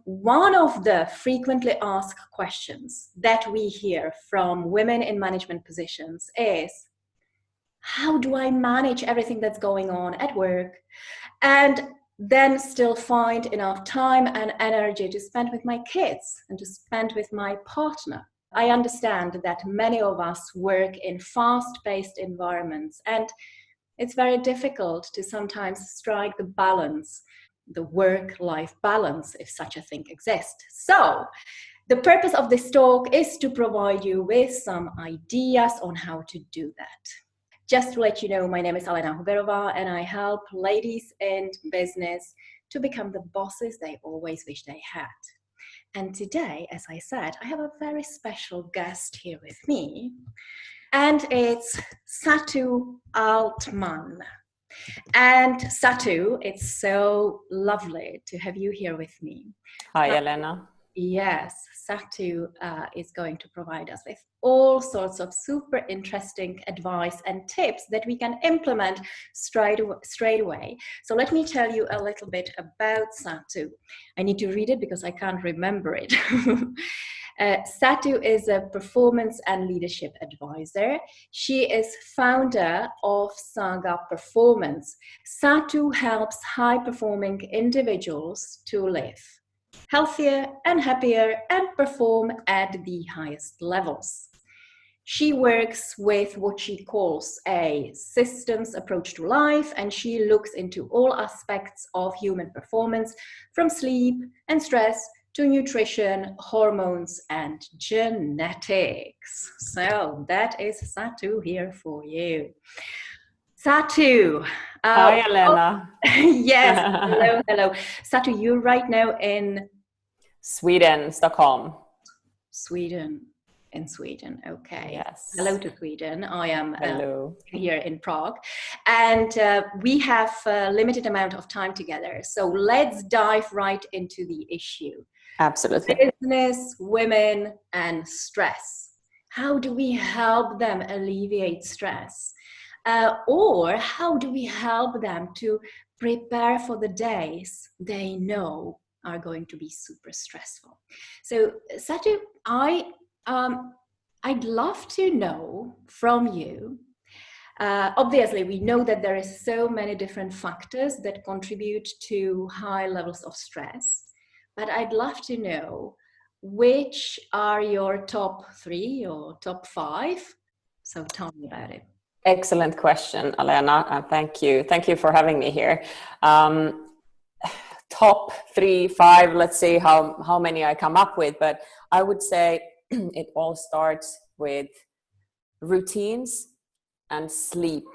one of the frequently asked questions that we hear from women in management positions is, how do I manage everything that's going on at work and then still find enough time and energy to spend with my kids and to spend with my partner? I understand that many of us work in fast-paced environments, and it's very difficult to sometimes strike the balance, the work-life balance, if such a thing exists. So the purpose of this talk is to provide you with some ideas on how to do that. Just to let you know, my name is Alena Huberova, and I help ladies in business to become the bosses they always wish they had. And today, as I said, I have a very special guest here with me, and it's SATU AHLMAN. And SATU, it's so lovely to have you here with me. Hi, Alena. Yes, SATU is going to provide us with all sorts of super interesting advice and tips that we can implement straight away. So let me tell you a little bit about SATU. I need to read it because I can't remember it. SATU is a performance and leadership advisor. She is founder of SAGA Performance. SATU helps high-performing individuals to live healthier and happier and perform at the highest levels. She works with what she calls a systems approach to life, and she looks into all aspects of human performance, from sleep and stress to nutrition, hormones, and genetics. So that is SATU here for you. SATU. Hi, Alena. Yes, hello. SATU, you're right now in Sweden, Stockholm. In Sweden, okay. Yes. Hello to Sweden. I am here in Prague. And we have a limited amount of time together. So let's dive right into the issue. Absolutely. Business, women, and stress. How do we help them alleviate stress? Or how do we help them to prepare for the days they know are going to be super stressful? So, Satu, I'd love to know from you. Obviously, we know that there is so many different factors that contribute to high levels of stress, but I'd love to know which are your top 3 or top 5. So tell me about it. Excellent question, Alena. Thank you. Thank you for having me here. Top 3, 5, let's see how many I come up with, but I would say it all starts with routines and sleep.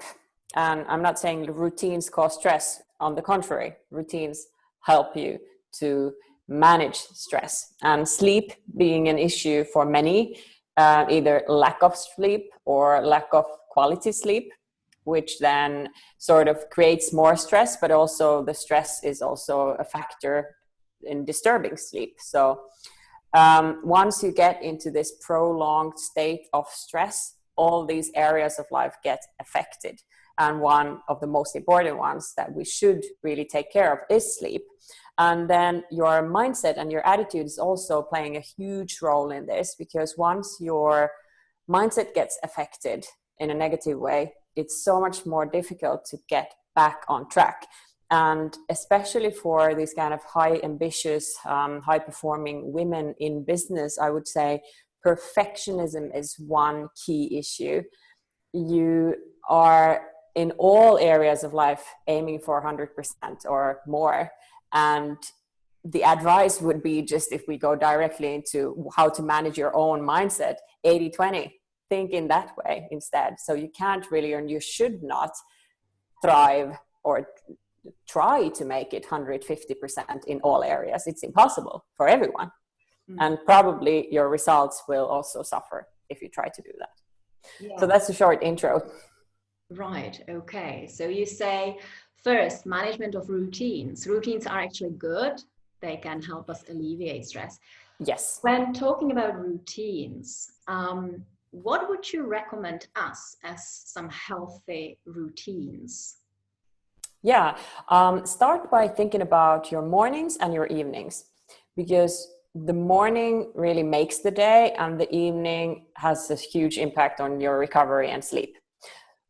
And I'm not saying routines cause stress. On the contrary, routines help you to manage stress. And sleep being an issue for many, either lack of sleep or lack of quality sleep, which then sort of creates more stress, but also the stress is also a factor in disturbing sleep. So once you get into this prolonged state of stress, all these areas of life get affected. And one of the most important ones that we should really take care of is sleep. And then your mindset and your attitude is also playing a huge role in this, because once your mindset gets affected in a negative way, it's so much more difficult to get back on track. And especially for these kind of high ambitious, high performing women in business, I would say perfectionism is one key issue. You are in all areas of life aiming for 100% or more. And the advice would be, just if we go directly into how to manage your own mindset, 80-20. Think in that way instead. So you can't really, and you should not thrive or try to make it 150% in all areas. It's impossible for everyone. And probably your results will also suffer if you try to do that. Yeah. So that's a short intro. Right. Okay. So you say first, management of routines. Routines are actually good. They can help us alleviate stress. Yes. When talking about routines, what would you recommend us as some healthy routines? Yeah, start by thinking about your mornings and your evenings, because the morning really makes the day, and the evening has a huge impact on your recovery and sleep.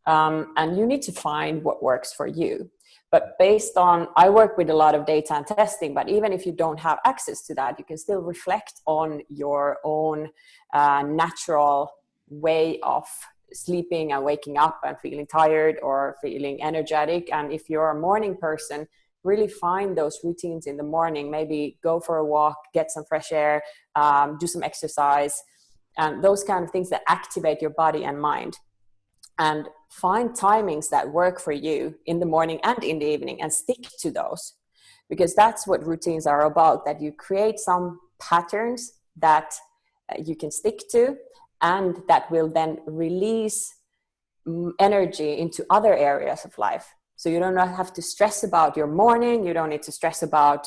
And you need to find what works for you. But based on, I work with a lot of data and testing, but even if you don't have access to that, you can still reflect on your own natural way of sleeping and waking up and feeling tired or feeling energetic. And if you're a morning person, really find those routines in the morning. Maybe go for a walk, get some fresh air, do some exercise, and those kind of things that activate your body and mind. And find timings that work for you in the morning and in the evening, and stick to those, because that's what routines are about, that you create some patterns that you can stick to, and that will then release energy into other areas of life. So you don't have to stress about your morning. You don't need to stress about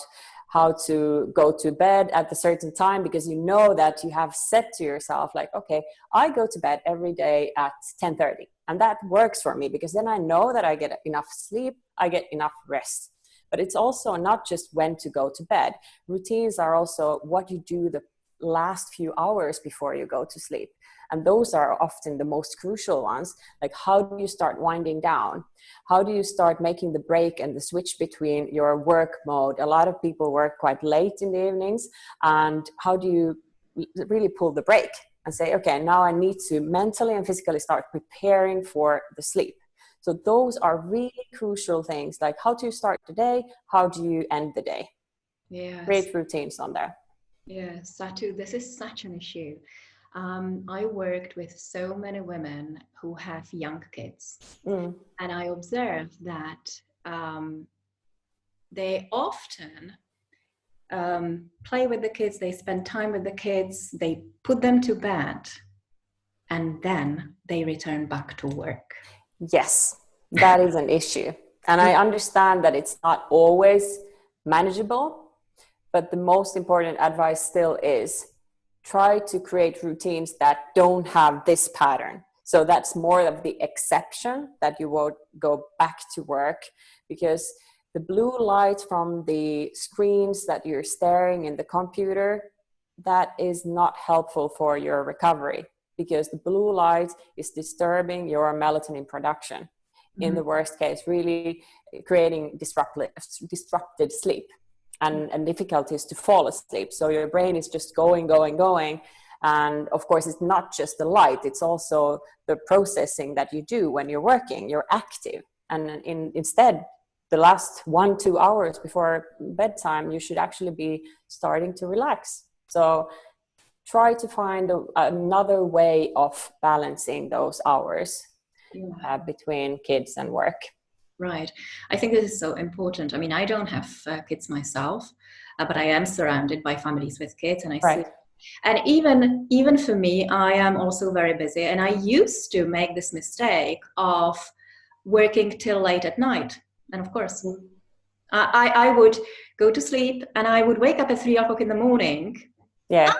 how to go to bed at a certain time, because you know that you have set to yourself, like, okay, I go to bed every day at 10:30. And that works for me, because then I know that I get enough sleep, I get enough rest. But it's also not just when to go to bed. Routines are also what you do the last few hours before you go to sleep. And those are often the most crucial ones. Like, how do you start winding down? How do you start making the break and the switch between your work mode? A lot of people work quite late in the evenings. And how do you really pull the break and say, okay, now I need to mentally and physically start preparing for the sleep? So those are really crucial things. Like, how do you start the day? How do you end the day? Yes. Create routines on there. Yes, SATU, this is such an issue. I worked with so many women who have young kids, and I observed that they often play with the kids, they spend time with the kids, they put them to bed, and then they return back to work. Yes, that is an issue. And I understand that it's not always manageable, but the most important advice still is try to create routines that don't have this pattern. So that's more of the exception, that you won't go back to work, because the blue light from the screens that you're staring in the computer, that is not helpful for your recovery, because the blue light is disturbing your melatonin production. In the worst case, really creating disrupted sleep and difficulties to fall asleep. So your brain is just going. And of course, it's not just the light, it's also the processing that you do when you're working. You're active. And instead, the last 1-2 hours before bedtime, you should actually be starting to relax. So try to find another way of balancing those hours between kids and work. Right. I think this is so important. I mean, I don't have kids myself, but I am surrounded by families with kids, and I see. And even for me, I am also very busy, and I used to make this mistake of working till late at night. And of course, I would go to sleep, and I would wake up at 3 o'clock in the morning. Yeah.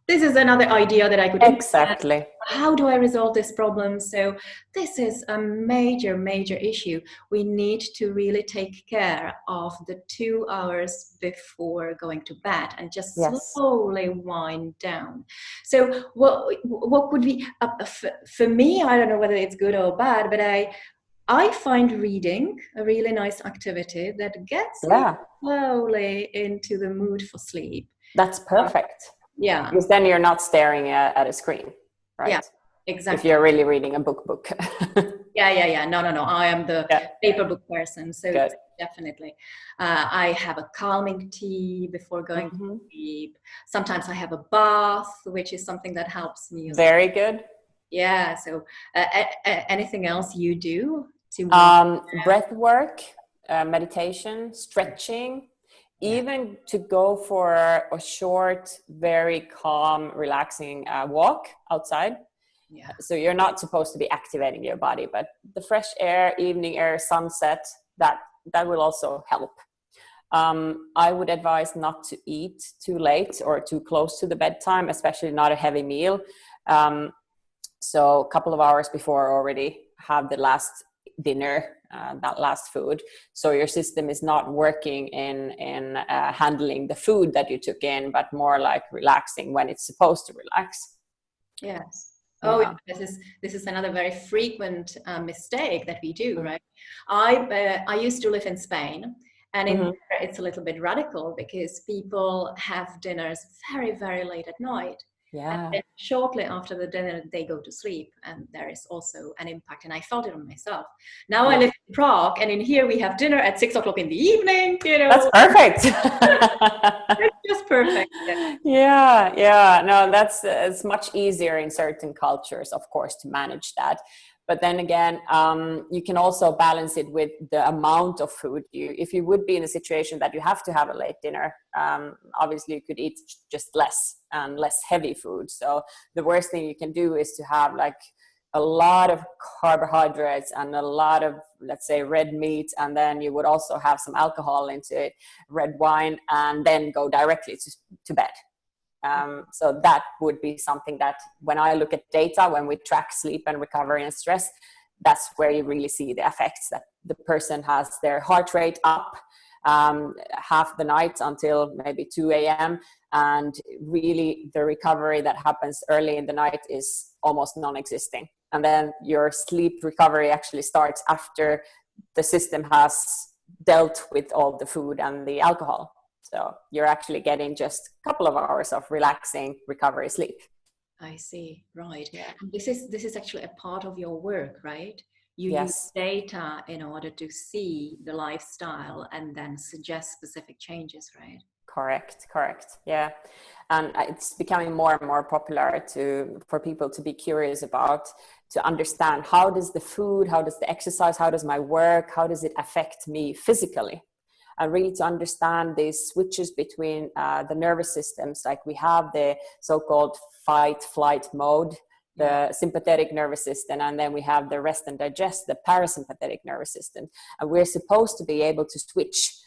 This is another idea that I could exactly implement. How do I resolve this problem? So this is a major issue. We need to really take care of the 2 hours before going to bed, and just slowly wind down. So what could be for me? I don't know whether it's good or bad, but I find reading a really nice activity that gets me slowly into the mood for sleep. That's perfect. Yeah. Because then you're not staring at a screen, right? Yeah, exactly. If you're really reading a book. Yeah. No. I am the paper book person. So definitely. I have a calming tea before going to sleep. Sometimes I have a bath, which is something that helps me. Very good. Yeah. So anything else you do? Breath work, meditation, stretching. Even to go for a short, very calm, relaxing walk outside. Yeah. So you're not supposed to be activating your body, but the fresh air, evening air, sunset, that will also help. I would advise not to eat too late or too close to the bedtime, especially not a heavy meal. So a couple of hours before already have the last dinner, that last food. So your system is not working in handling the food that you took in, but more like relaxing when it's supposed to relax. Yes. Oh, Yeah. this is another very frequent mistake that we do, right? I used to live in Spain, and in there it's a little bit radical because people have dinners very, very late at night. And Yeah. then shortly after the dinner, they go to sleep, and there is also an impact. And I felt it on myself. Now I live in Prague, and in here we have dinner at 6 o'clock in the evening. You know, That's perfect. it's just perfect. Yeah. No, it's much easier in certain cultures, of course, to manage that. But then again, you can also balance it with the amount of food if you would be in a situation that you have to have a late dinner, obviously you could eat just less and less heavy food. So the worst thing you can do is to have like a lot of carbohydrates and a lot of, let's say, red meat, and then you would also have some alcohol into it, red wine, and then go directly to bed. So that would be something that when I look at data, when we track sleep and recovery and stress, that's where you really see the effects, that the person has their heart rate up half the night until maybe 2 a.m. And really the recovery that happens early in the night is almost non-existing. And then your sleep recovery actually starts after the system has dealt with all the food and the alcohol. So you're actually getting just a couple of hours of relaxing recovery sleep. I see. Right. Yeah. And this is actually a part of your work, right? You use Yes. data in order to see the lifestyle and then suggest specific changes, right? Correct. Yeah. And it's becoming more and more popular for people to be curious about, to understand how does the food, how does the exercise, how does my work, how does it affect me physically? And really to understand these switches between the nervous systems. Like we have the so-called fight flight mode, the sympathetic nervous system, and then we have the rest and digest, the parasympathetic nervous system. And we're supposed to be able to switch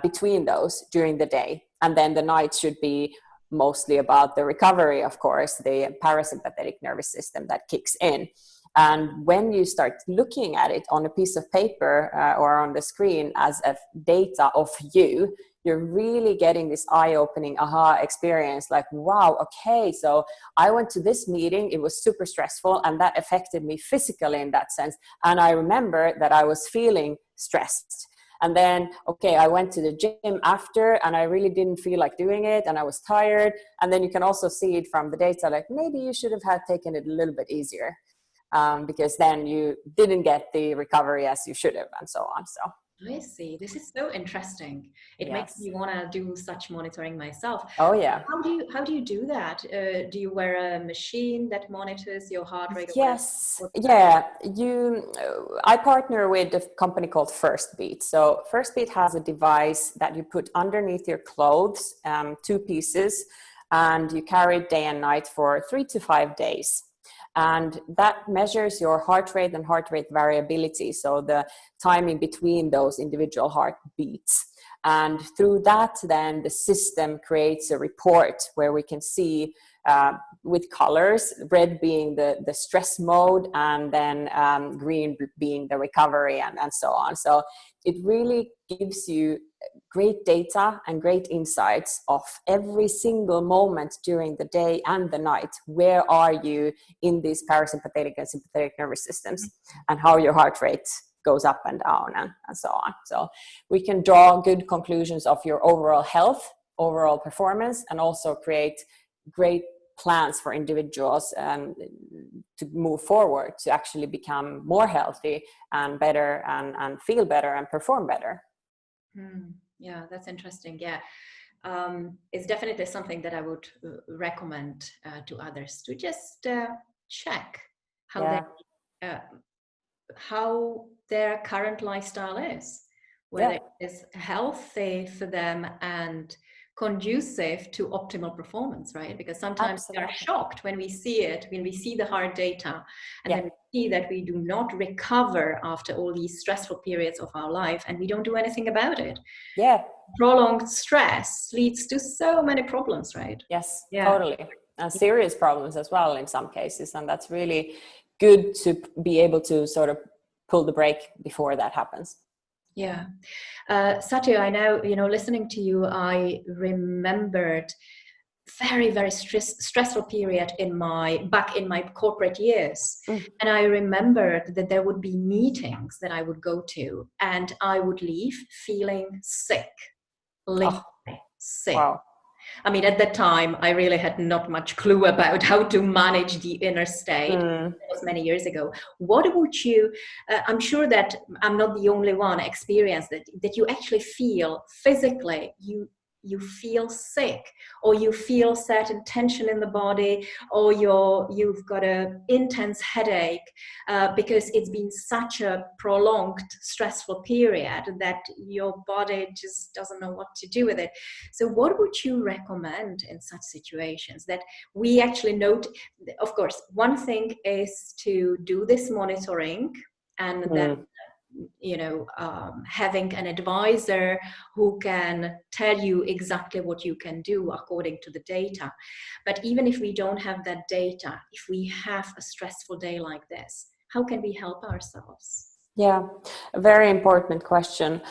between those during the day. And then the night should be mostly about the recovery, of course, the parasympathetic nervous system that kicks in. And when you start looking at it on a piece of paper or on the screen as a data of you, you're really getting this eye-opening aha experience, like, wow, okay, so I went to this meeting, it was super stressful, and that affected me physically in that sense. And I remember that I was feeling stressed. And then, okay, I went to the gym after and I really didn't feel like doing it and I was tired. And then you can also see it from the data, like maybe you should have taken it a little bit easier. Because then you didn't get the recovery as you should have, and so on. So I see. This is so interesting. It makes yes. me want to do such monitoring myself. Oh yeah. How do you do that? Do you wear a machine that monitors your heart rate? Yes. Yeah. I partner with a company called FirstBeats. So FirstBeat has a device that you put underneath your clothes, 2 pieces, and you carry it day and night for 3 to 5 days. And that measures your heart rate and heart rate variability, so the timing between those individual heartbeats. And through that, then the system creates a report where we can see with colors, red being the stress mode, and then green being the recovery, and so on. So it really gives you great data and great insights of every single moment during the day and the night. Where are you in these parasympathetic and sympathetic nervous systems, and how your heart rate goes up and down, and so on. So we can draw good conclusions of your overall health, overall performance, and also create great plans for individuals to move forward, to actually become more healthy and better, and feel better and perform better. Yeah, that's interesting. Yeah, it's definitely something that I would recommend to others to just check how their current lifestyle is, whether it is healthy for them and conducive to optimal performance, right? Because sometimes we are shocked when we see it, when we see the hard data, and then we see that we do not recover after all these stressful periods of our life, and we don't do anything about it. Yeah. Prolonged stress leads to so many problems, right? Yes, totally. And serious problems as well in some cases. And that's really good to be able to sort of pull the brake before that happens. Yeah. Satu, I know, listening to you, I remembered very, very stressful period back in my corporate years. And I remembered that there would be meetings that I would go to, and I would leave feeling sick, literally sick. Wow. I mean, at that time, I really had not much clue about how to manage the inner state. It was many years ago. What would you, I'm sure that I'm not the only one experience that you actually feel physically, you feel sick, or you feel certain tension in the body, or you've got an intense headache because it's been such a prolonged stressful period that your body just doesn't know what to do with it. So what would you recommend in such situations that we actually note? Of course, one thing is to do this monitoring, and then having an advisor who can tell you exactly what you can do according to the data. But even if we don't have that data, if we have a stressful day like this, how can we help ourselves? Yeah, a very important question.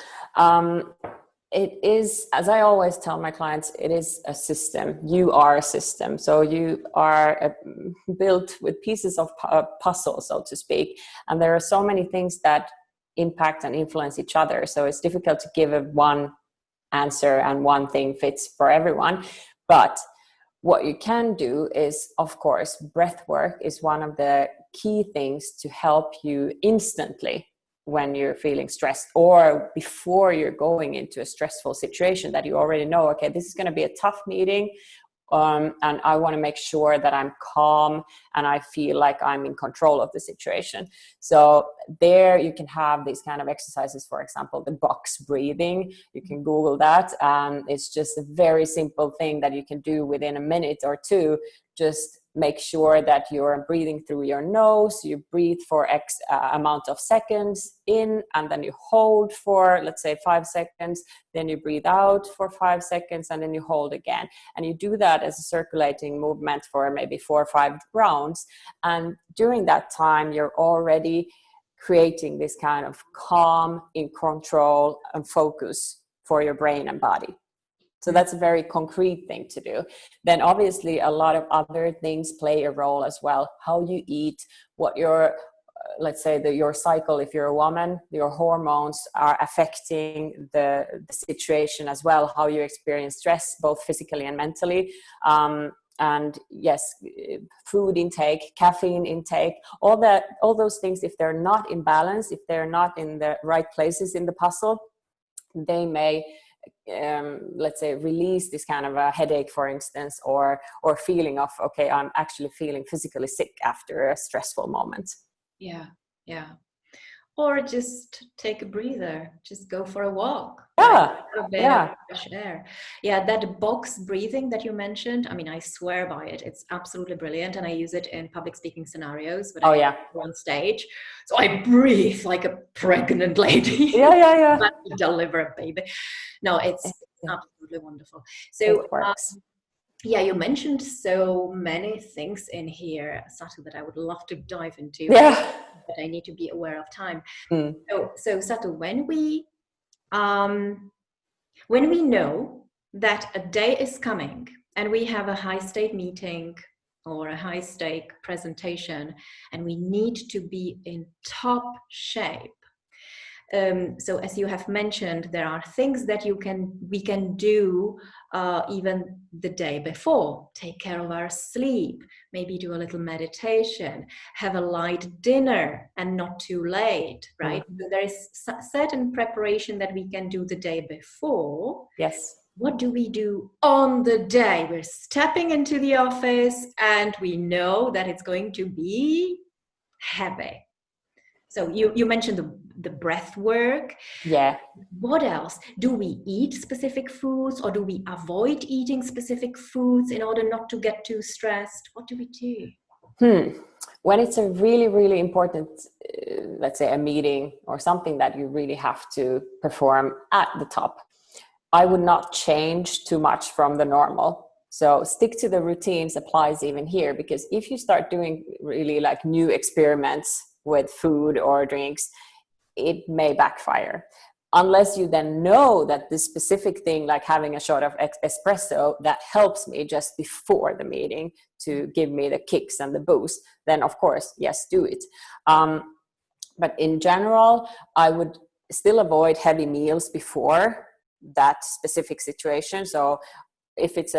It is, as I always tell my clients, it is a system. You are a system. So you are built with pieces of puzzle, so to speak. And there are so many things that impact and influence each other. So it's difficult to give one answer and one thing fits for everyone. But what you can do is, of course, breath work is one of the key things to help you instantly when you're feeling stressed, or before you're going into a stressful situation that you already know, okay, this is going to be a tough meeting, and I want to make sure that I'm calm and I feel like I'm in control of the situation. So there you can have these kind of exercises, for example, the box breathing. You can Google that. It's just a very simple thing that you can do within a minute or two. Just make sure that you're breathing through your nose. You breathe for X amount of seconds in, and then you hold for, let's say, 5 seconds. Then you breathe out for 5 seconds, and then you hold again. And you do that as a circulating movement for maybe 4 or 5 rounds. And during that time, you're already creating this kind of calm, in control, and focus for your brain and body. So that's a very concrete thing to do. Then obviously a lot of other things play a role as well. How you eat, what your, let's say your cycle, if you're a woman, your hormones are affecting the situation as well. How you experience stress, both physically and mentally. And yes, food intake, caffeine intake, all those things, if they're not in balance, if they're not in the right places in the puzzle, they may let's say release this kind of a headache, for instance, or feeling of, okay, I'm actually feeling physically sick after a stressful moment. Yeah. Or just take a breather, just go for a walk. Yeah. A bit of fresh air. Yeah, that box breathing that you mentioned, I mean, I swear by it. It's absolutely brilliant, and I use it in public speaking scenarios when I'm on stage. So I breathe like a pregnant lady. Yeah. Deliver a baby. No, it's absolutely wonderful. So it works. You mentioned so many things in here, Satu, that I would love to dive into. Yeah. But I need to be aware of time. So Satu, when we know that a day is coming and we have a high stake meeting or a high stake presentation, and we need to be in top shape. So as you have mentioned, there are things that we can do even the day before. Take care of our sleep, maybe do a little meditation, have a light dinner and not too late, right? So there is certain preparation that we can do the day before. Yes. What do we do on the day? We're stepping into the office and we know that it's going to be heavy. So you mentioned the breath work. Yeah. What else? Do we eat specific foods, or do we avoid eating specific foods in order not to get too stressed? What do we do? When it's a really, really important, let's say a meeting or something that you really have to perform at the top, I would not change too much from the normal. So stick to the routines applies even here, because if you start doing really like new experiments with food or drinks, it may backfire. Unless you then know that this specific thing, like having a shot of espresso, that helps me just before the meeting to give me the kicks and the boost, then of course, yes, do it. But in general, I would still avoid heavy meals before that specific situation. So if it's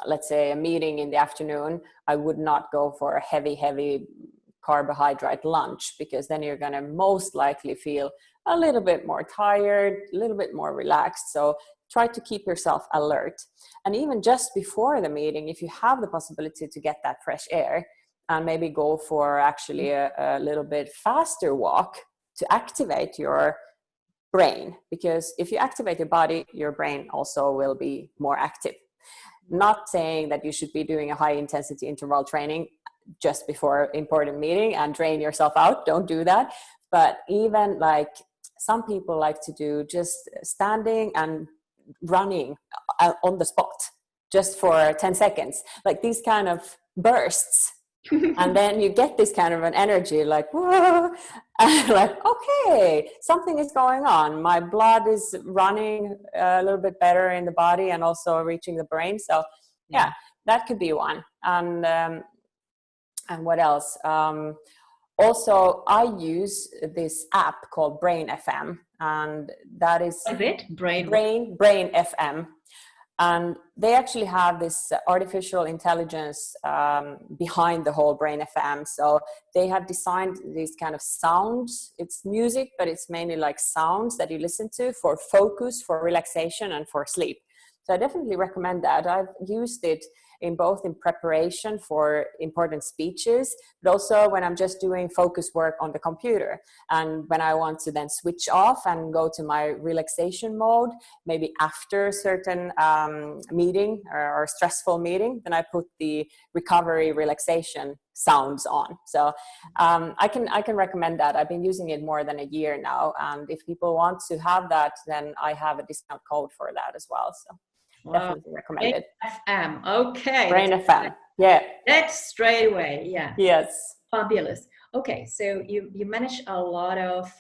let's say a meeting in the afternoon, I would not go for a heavy carbohydrate lunch, because then you're going to most likely feel a little bit more tired, a little bit more relaxed. So try to keep yourself alert. And even just before the meeting, if you have the possibility to get that fresh air, and maybe go for actually a little bit faster walk to activate your brain. Because if you activate your body, your brain also will be more active. Not saying that you should be doing a high intensity interval training just before important meeting and drain yourself out. Don't do that. But even like some people like to do just standing and running on the spot just for 10 seconds, like these kind of bursts. And then you get this kind of an energy like, whoa, like, okay, something is going on. My blood is running a little bit better in the body and also reaching the brain. So yeah, that could be one. And what else? Also, I use this app called Brain FM, and that is Brain FM. And they actually have this artificial intelligence behind the whole Brain FM. So they have designed these kind of sounds. It's music, but it's mainly like sounds that you listen to for focus, for relaxation, and for sleep. So I definitely recommend that. I've used it in both in preparation for important speeches, but also when I'm just doing focus work on the computer. And when I want to then switch off and go to my relaxation mode, maybe after a certain meeting or stressful meeting, then I put the recovery relaxation sounds on. So I can recommend that. I've been using it more than a year now. And if people want to have that, then I have a discount code for that as well. So definitely recommend it. FM. Okay. Brain FM. Yeah. That's straight away. Yeah. Yes. Fabulous. Okay, so you manage a lot of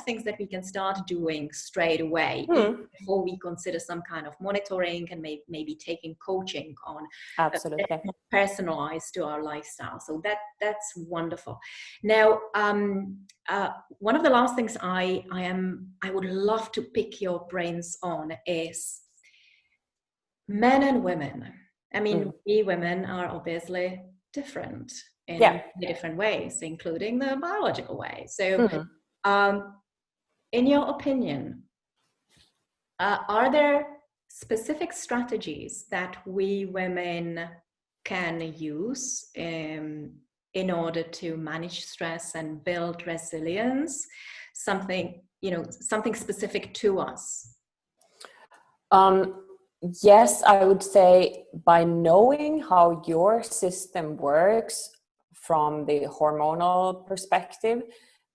things that we can start doing straight away before we consider some kind of monitoring and maybe taking coaching on absolutely personalized to our lifestyle. So that's wonderful. Now, one of the last things I would love to pick your brains on is men and women. I mean, we women are obviously different in different ways, including the biological way. So, in your opinion, are there specific strategies that we women can use in order to manage stress and build resilience? Something specific to us? Yes, I would say by knowing how your system works from the hormonal perspective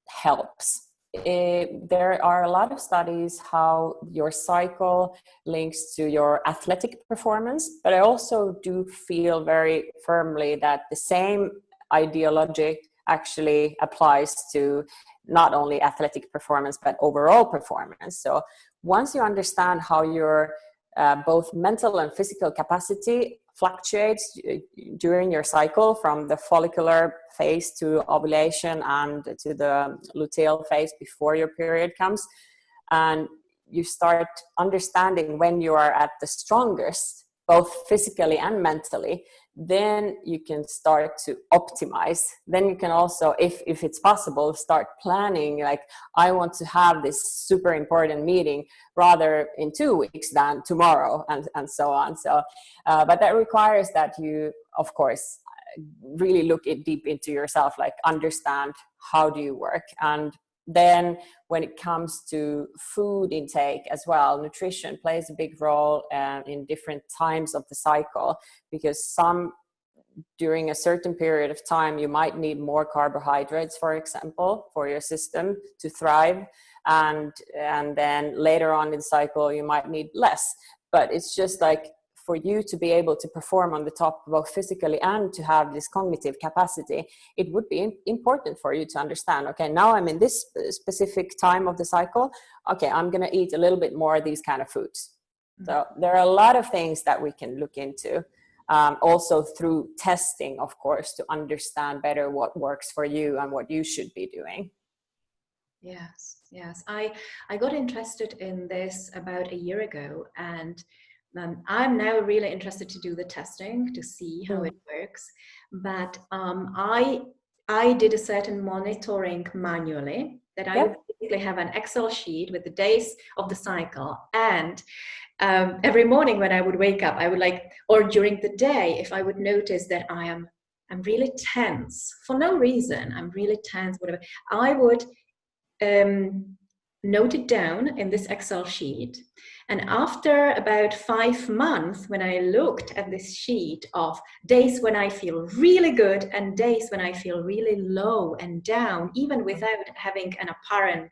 helps. There are a lot of studies how your cycle links to your athletic performance, but I also do feel very firmly that the same ideology actually applies to not only athletic performance, but overall performance. So once you understand how your both mental and physical capacity fluctuates during your cycle from the follicular phase to ovulation and to the luteal phase before your period comes, and you start understanding when you are at the strongest, both physically and mentally, then you can start to optimize. Then you can also, if it's possible, start planning, like, I want to have this super important meeting rather in 2 weeks than tomorrow, and so on. So, but that requires that you, of course, really look deep into yourself, like understand how do you work. And then when it comes to food intake as well, nutrition plays a big role in different times of the cycle, because during a certain period of time, you might need more carbohydrates, for example, for your system to thrive. And then later on in the cycle, you might need less. But it's just like for you to be able to perform on the top, both physically and to have this cognitive capacity, it would be important for you to understand, okay, now I'm in this specific time of the cycle. Okay, I'm going to eat a little bit more of these kind of foods. So there are a lot of things that we can look into, also through testing, of course, to understand better what works for you and what you should be doing. Yes, yes. I got interested in this about a year ago, and I'm now really interested to do the testing to see how it works. But I did a certain monitoring manually, that I would basically have an Excel sheet with the days of the cycle, and every morning when I would wake up, I would or during the day, if I would notice that I'm really tense for no reason, I'm really tense, whatever, I would note it down in this Excel sheet. And after about 5 months, when I looked at this sheet of days when I feel really good and days when I feel really low and down, even without having an apparent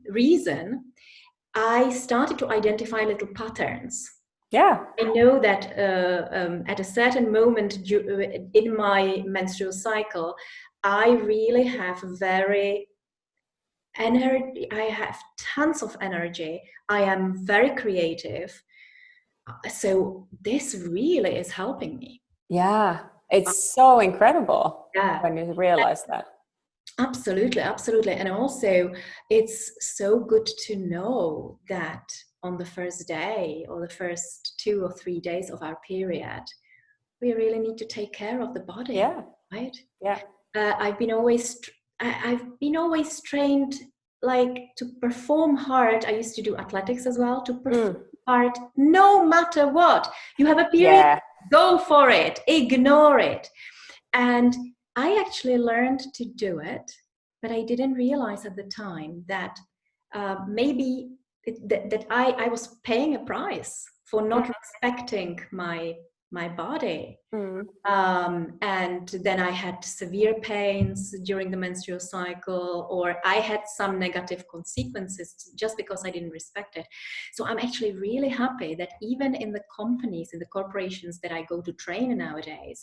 reason, I started to identify little patterns. Yeah. I know that at a certain moment in my menstrual cycle, I really have energy. I have tons of energy. I am very creative. So this really is helping me. Yeah, it's so incredible when you realize that. Absolutely, absolutely. And also, it's so good to know that on the first day or the first 2 or 3 days of our period, we really need to take care of the body. Yeah. Right? Yeah. I've been always trained to perform hard. I used to do athletics as well, to perform hard no matter what. You have a period, go for it, ignore it. And I actually learned to do it, but I didn't realize at the time that maybe that I was paying a price for not respecting my body. And then I had severe pains during the menstrual cycle, or I had some negative consequences just because I didn't respect it. So I'm actually really happy that even in the companies, in the corporations that I go to train nowadays,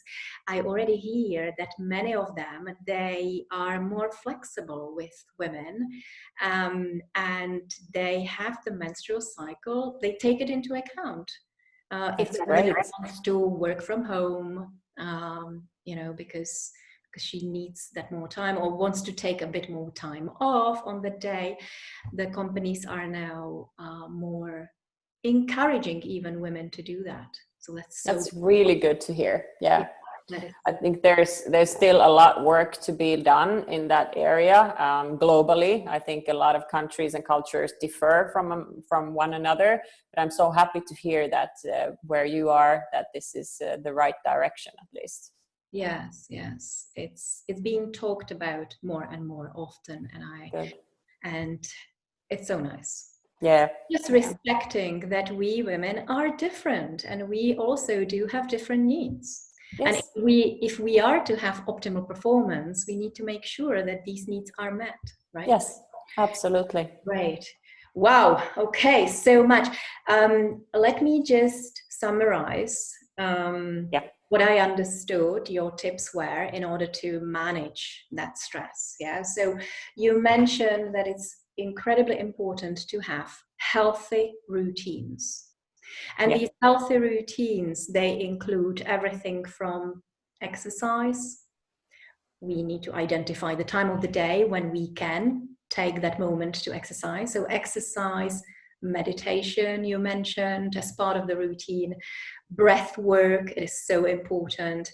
I already hear that many of them, they are more flexible with women, and they have the menstrual cycle, they take it into account. If the woman wants to work from home, because she needs that more time, or wants to take a bit more time off on the day, the companies are now more encouraging even women to do that. So that's really good to hear. Yeah. I think there's still a lot work to be done in that area globally. I think a lot of countries and cultures differ from one another, but I'm so happy to hear that where you are, that this is the right direction at least. Yes, it's being talked about more and more often, and it's so nice. Yeah, just respecting that we women are different, and we also do have different needs. Yes. And if we are to have optimal performance, we need to make sure that these needs are met, right? Yes, absolutely. Right. Wow. Okay, so much. Let me just summarize what I understood your tips were in order to manage that stress. Yeah. So you mentioned that it's incredibly important to have healthy routines. And these healthy routines, they include everything from exercise. We need to identify the time of the day when we can take that moment to exercise. So exercise, meditation, you mentioned as part of the routine, breath work is so important.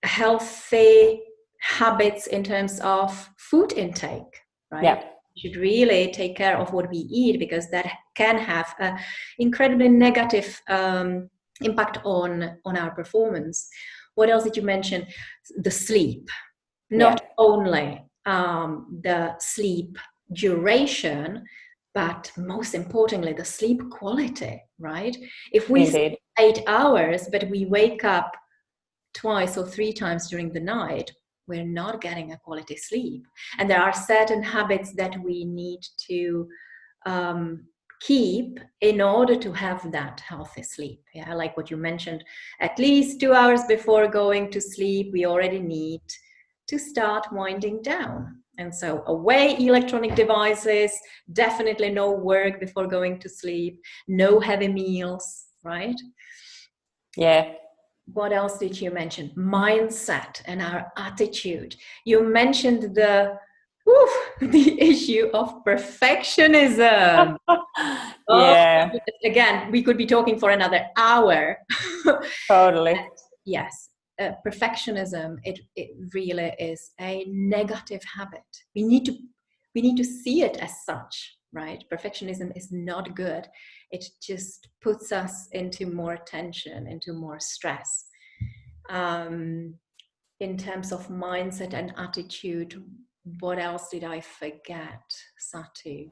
Healthy habits in terms of food intake, right? Yeah. We should really take care of what we eat, because that can have an incredibly negative impact on our performance. What else did you mention? The sleep. Not only the sleep duration, but most importantly, the sleep quality, right? If we sleep 8 hours, but we wake up 2 or 3 times during the night, we're not getting a quality sleep. And there are certain habits that we need to keep in order to have that healthy sleep. Yeah, like what you mentioned, at least 2 hours before going to sleep, we already need to start winding down. And so away electronic devices, definitely no work before going to sleep, no heavy meals, right? Yeah. What else did you mention? Mindset and our attitude. You mentioned the issue of perfectionism. Oh, Yeah, again, we could be talking for another hour. totally. Yes, perfectionism, it really is a negative habit. We need to see it as such, right? Perfectionism is not good. It just puts us into more tension, into more stress. In terms of mindset and attitude, what else did I forget, Satu?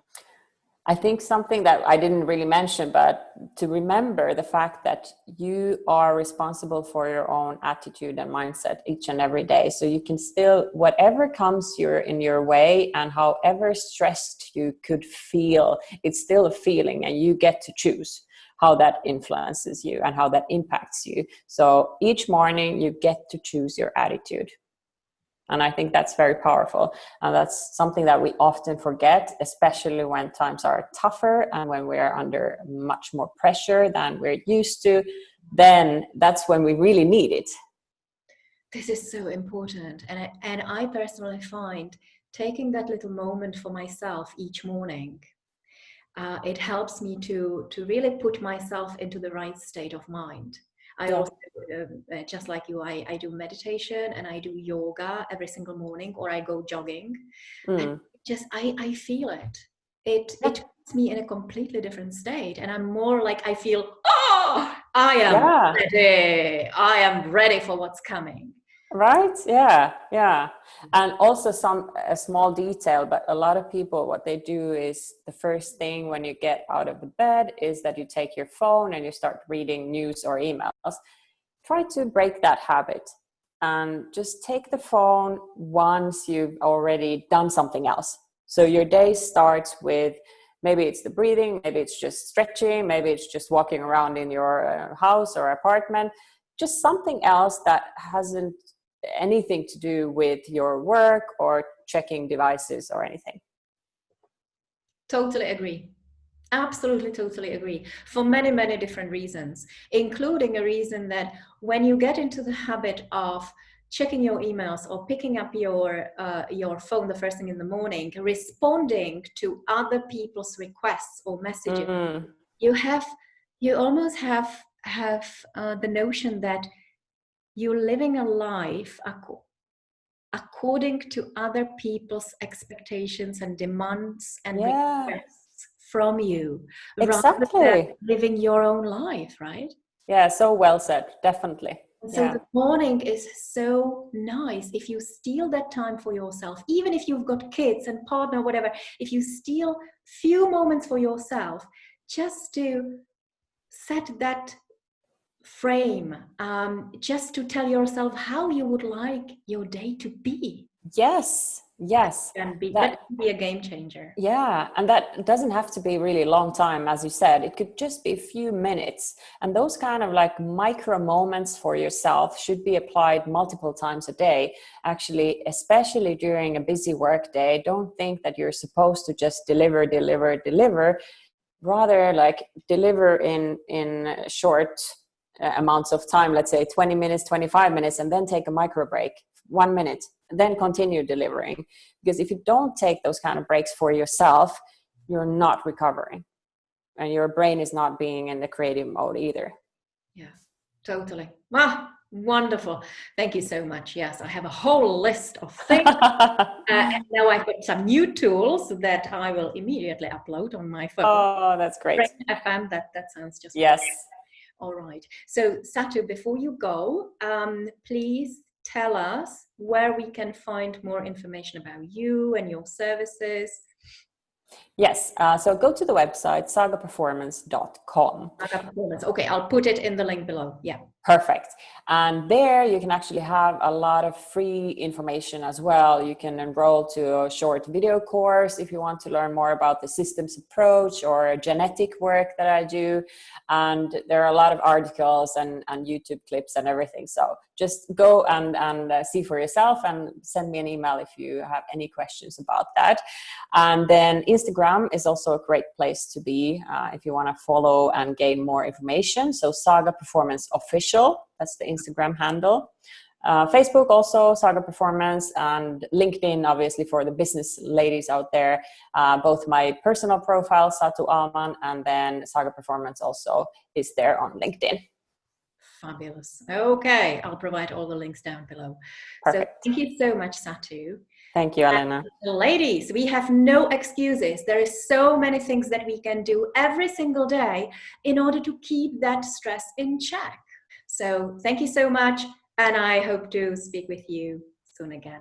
I think something that I didn't really mention, but to remember the fact that you are responsible for your own attitude and mindset each and every day. So you can still, whatever comes in your way and however stressed you could feel, it's still a feeling and you get to choose how that influences you and how that impacts you. So each morning you get to choose your attitude. And I think that's very powerful. And that's something that we often forget, especially when times are tougher and when we're under much more pressure than we're used to. Then that's when we really need it. This is so important. And I personally find taking that little moment for myself each morning, it helps me to really put myself into the right state of mind. I also, just like you, I do meditation and I do yoga every single morning, or I go jogging. And I feel it. It puts me in a completely different state. And I'm more like, I feel, oh, I am ready for what's coming. Right? Yeah. And also a small detail, but a lot of people, what they do is the first thing when you get out of the bed is that you take your phone and you start reading news or emails. Try to break that habit and just take the phone once you've already done something else. So your day starts with, maybe it's the breathing, maybe it's just stretching, maybe it's just walking around in your house or apartment, just something else that hasn't anything to do with your work or checking devices or anything. Totally agree. Absolutely, totally agree. For many, many different reasons, including a reason that when you get into the habit of checking your emails or picking up your phone the first thing in the morning, responding to other people's requests or messages, you almost have the notion that you're living a life according to other people's expectations and demands and requests from you, rather than living your own life, right? Yeah, so well said, definitely. So the morning is so nice if you steal that time for yourself, even if you've got kids and partner, whatever, if you steal few moments for yourself, just to set that frame, just to tell yourself how you would like your day to be. Yes. That can be a game changer. Yeah, and that doesn't have to be really long time, as you said. It could just be a few minutes. And those kind of like micro moments for yourself should be applied multiple times a day. Actually, especially during a busy work day, don't think that you're supposed to just deliver. Rather, like deliver in short amounts of time, let's say 20 minutes, 25 minutes, and then take a micro break, 1 minute, then continue delivering. Because if you don't take those kind of breaks for yourself, you're not recovering and your brain is not being in the creative mode either. Yeah, totally. Wonderful. Thank you so much. Yes, I have a whole list of things. And now I've got some new tools that I will immediately upload on my phone. Oh, that's great. FM, that sounds just yes. Great. All right. So Satu, before you go, please tell us where we can find more information about you and your services. Yes, so go to the website sagaperformance.com. Saga Performance. Okay, I'll put it in the link below. Yeah. Perfect. And there you can actually have a lot of free information as well. You can enroll to a short video course if you want to learn more about the systems approach or genetic work that I do. And there are a lot of articles and YouTube clips and everything. So just go and see for yourself and send me an email if you have any questions about that. And then Instagram is also a great place to be if you want to follow and gain more information. So SAGA Performance Official. That's the Instagram handle. Facebook also, SAGA Performance, and LinkedIn, obviously, for the business ladies out there. Both my personal profile, SATU AHLMAN, and then SAGA Performance also is there on LinkedIn. Fabulous. Okay, I'll provide all the links down below. Perfect. So thank you so much, Satu. Thank you, Alena. Ladies, we have no excuses. There is so many things that we can do every single day in order to keep that stress in check. So thank you so much, and I hope to speak with you soon again.